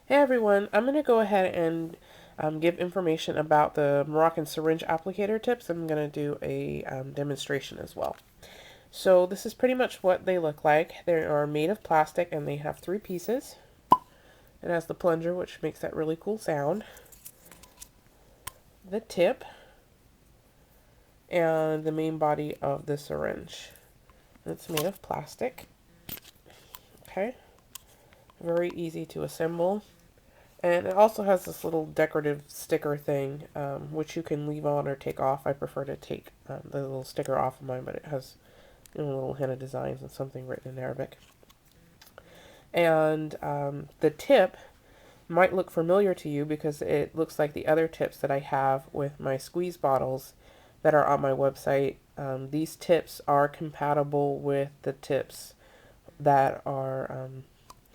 Hey everyone, I'm going to go ahead and give information about the Moroccan Syringe Applicator tips. I'm going to do a demonstration as well. So this is pretty much what they look like. They are made of plastic and they have three pieces. It has the plunger, which makes that really cool sound, the tip, and the main body of the syringe. It's made of plastic. Okay, very easy to assemble. And it also has this little decorative sticker thing, which you can leave on or take off. I prefer to take the little sticker off of mine, but it has little henna designs and something written in Arabic. And the tip might look familiar to you because it looks like the other tips that I have with my squeeze bottles that are on my website. These tips are compatible with the tips that are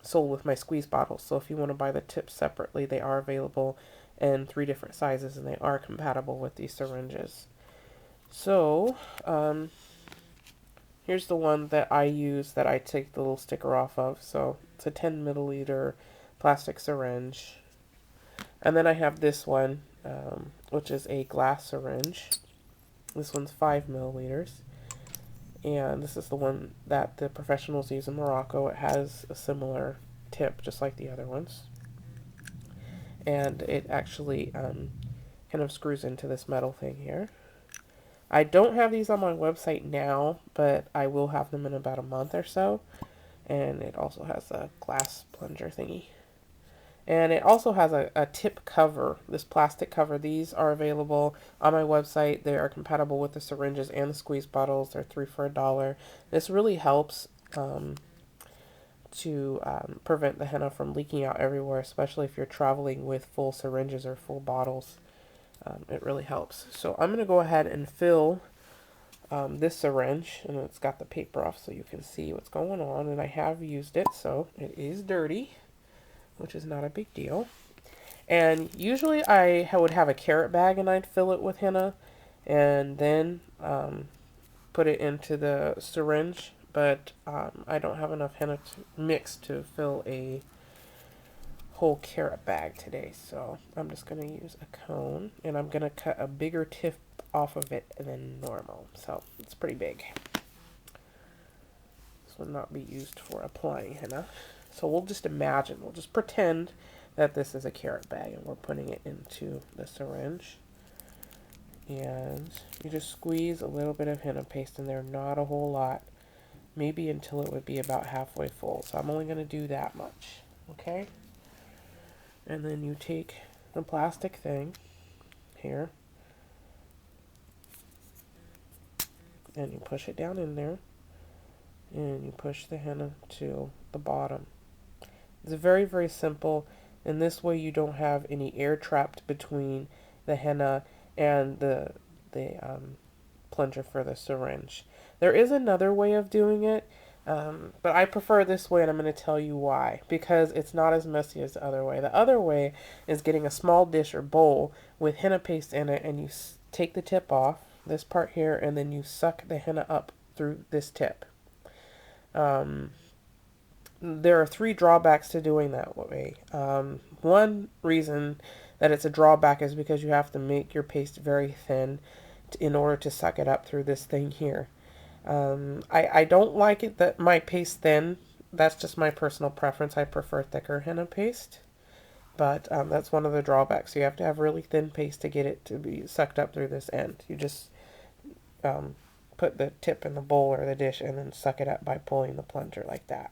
sold with my squeeze bottles. So if you want to buy the tips separately, they are available in three different sizes and they are compatible with these syringes. So here's the one that I use that I take the little sticker off of. So it's a 10 milliliter plastic syringe. And then I have this one, which is a glass syringe. This one's 5 milliliters. And this is the one that the professionals use in Morocco. It has a similar tip, just like the other ones. And it actually kind of screws into this metal thing here. I don't have these on my website now, but I will have them in about a month or so. And it also has a glass plunger thingy. And it also has a tip cover, this plastic cover. These are available on my website. They are compatible with the syringes and the squeeze bottles. They're 3 for $1. This really helps to prevent the henna from leaking out everywhere, especially if you're traveling with full syringes or full bottles. It really helps. So I'm going to go ahead and fill this syringe, and it's got the paper off so you can see what's going on. And I have used it, so it is dirty, which is not a big deal. And usually I would have a carrot bag and I'd fill it with henna and then put it into the syringe. But I don't have enough henna mix to fill a whole carrot bag today. So I'm just going to use a cone and I'm going to cut a bigger tip off of it than normal. So it's pretty big. This will not be used for applying henna. So we'll just imagine, we'll just pretend that this is a carrot bag and we're putting it into the syringe. And you just squeeze a little bit of henna paste in there, not a whole lot, maybe until it would be about halfway full. So I'm only going to do that much, okay? And then you take the plastic thing here and you push it down in there and you push the henna to the bottom. It's very, very simple. And this way you don't have any air trapped between the henna and the plunger for the syringe. There is another way of doing it, but I prefer this way and I'm going to tell you why. Because it's not as messy as the other way. The other way is getting a small dish or bowl with henna paste in it and you take the tip off, this part here, and then you suck the henna up through this tip. There are three drawbacks to doing that way. One reason that it's a drawback is because you have to make your paste very thin in order to suck it up through this thing here. I don't like it that my paste thin. That's just my personal preference. I prefer thicker henna paste. But that's one of the drawbacks. You have to have really thin paste to get it to be sucked up through this end. You just put the tip in the bowl or the dish and then suck it up by pulling the plunger like that.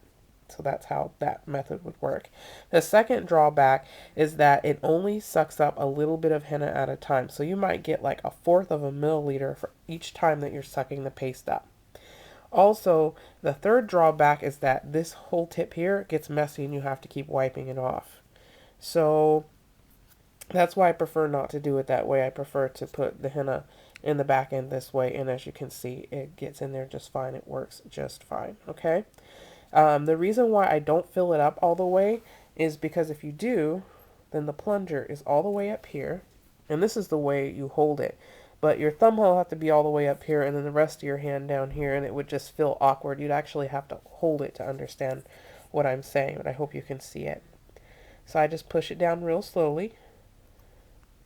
So that's how that method would work. The second drawback is that it only sucks up a little bit of henna at a time. So you might get like 1/4 of a milliliter for each time that you're sucking the paste up. Also, the third drawback is that this whole tip here gets messy and you have to keep wiping it off. So that's why I prefer not to do it that way. I prefer to put the henna in the back end this way, and as you can see, it gets in there just fine. It works just fine, okay? The reason why I don't fill it up all the way is because if you do, then the plunger is all the way up here, and this is the way you hold it. But your thumb will have to be all the way up here, and then the rest of your hand down here, and it would just feel awkward. You'd actually have to hold it to understand what I'm saying, but I hope you can see it. So I just push it down real slowly.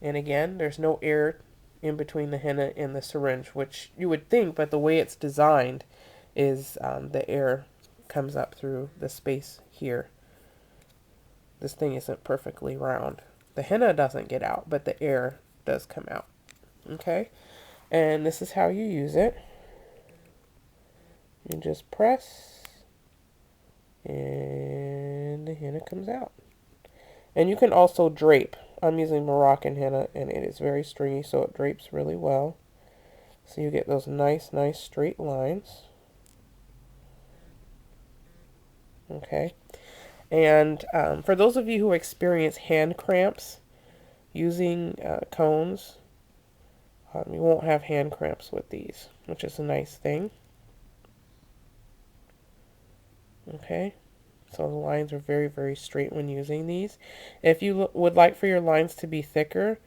And again, there's no air in between the henna and the syringe, which you would think, but the way it's designed is the air comes up through the space here. This thing isn't perfectly round. The henna doesn't get out, but the air does come out. Okay? And this is how you use it. You just press, and the henna comes out. And you can also drape. I'm using Moroccan henna, and it is very stringy, so it drapes really well. So you get those nice straight lines. Okay. And for those of you who experience hand cramps using cones, you won't have hand cramps with these, which is a nice thing. Okay. So the lines are very straight when using these. If you would like for your lines to be thicker,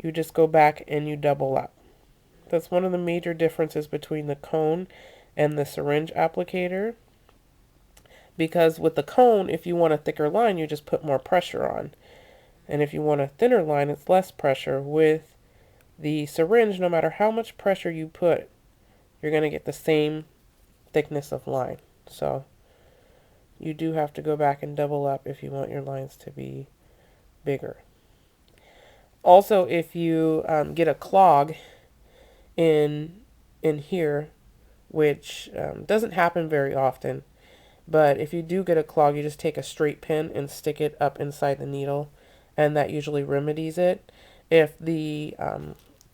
you just go back and you double up. That's one of the major differences between the cone and the syringe applicator. Because with the cone, if you want a thicker line, you just put more pressure on. And if you want a thinner line, it's less pressure. With the syringe, no matter how much pressure you put, you're going to get the same thickness of line. So you do have to go back and double up if you want your lines to be bigger. Also, if you get a clog in here, which doesn't happen very often, but if you do get a clog, you just take a straight pin and stick it up inside the needle, and that usually remedies it. If the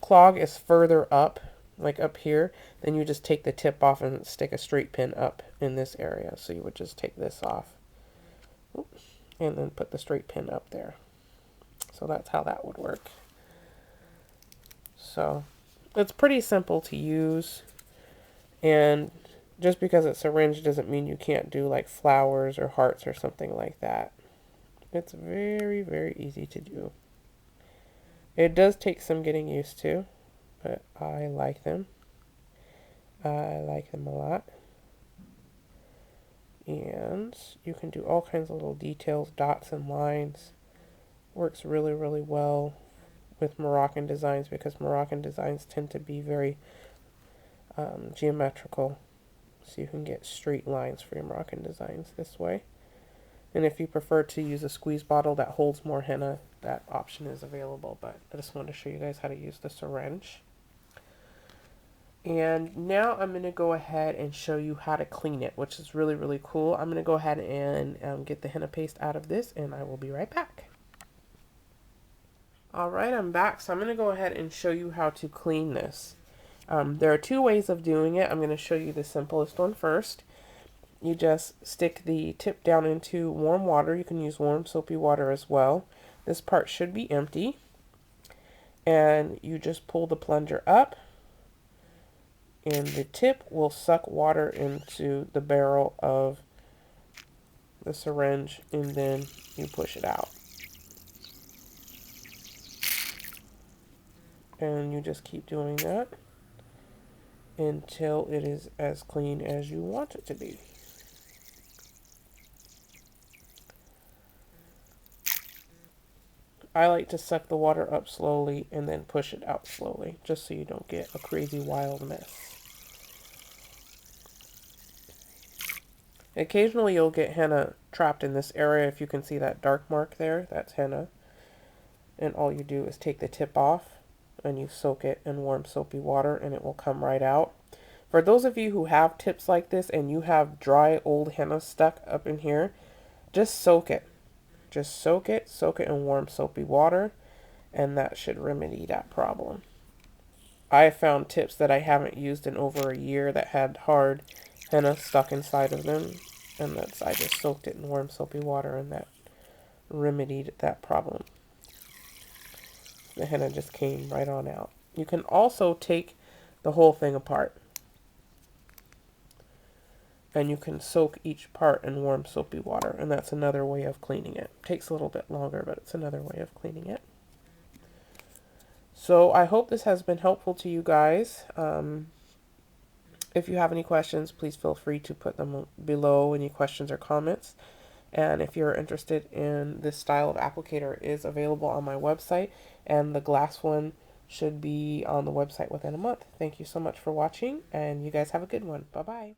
clog is further up, like up here, then you just take the tip off and stick a straight pin up in this area. So you would just take this off. Oops, and then put the straight pin up there. So that's how that would work. So it's pretty simple to use, and just because it's syringe doesn't mean you can't do like flowers or hearts or something like that. It's very easy to do. It does take some getting used to, but I like them. I like them a lot. And you can do all kinds of little details, dots and lines. Works really well with Moroccan designs, because Moroccan designs tend to be very geometrical. So you can get straight lines for your Moroccan designs this way. And if you prefer to use a squeeze bottle that holds more henna, that option is available. But I just wanted to show you guys how to use the syringe. And now I'm going to go ahead and show you how to clean it, which is really cool. I'm going to go ahead and get the henna paste out of this, and I will be right back. Alright, I'm back. So I'm going to go ahead and show you how to clean this. There are two ways of doing it. I'm going to show you the simplest one first. You just stick the tip down into warm water. You can use warm soapy water as well. This part should be empty. And you just pull the plunger up, and the tip will suck water into the barrel of the syringe, and then you push it out. And you just keep doing that until it is as clean as you want it to be. I like to suck the water up slowly and then push it out slowly, just so you don't get a crazy wild mess. Occasionally you'll get henna trapped in this area. If you can see that dark mark there, that's henna. And all you do is take the tip off and you soak it in warm soapy water, and it will come right out. For those of you who have tips like this and you have dry old henna stuck up in here, just soak it. Just soak it in warm soapy water, and that should remedy that problem. I have found tips that I haven't used in over a year that had hard henna stuck inside of them, and I just soaked it in warm soapy water, and that remedied that problem. The henna just came right on out. You can also take the whole thing apart, and you can soak each part in warm soapy water, and that's another way of cleaning it. Takes a little bit longer, but it's another way of cleaning it. So I hope this has been helpful to you guys. If you have any questions, please feel free to put them below, any questions or comments. And if you're interested in this style of applicator, it is available on my website, and the glass one should be on the website within a month. Thank you so much for watching, and you guys have a good one. Bye bye.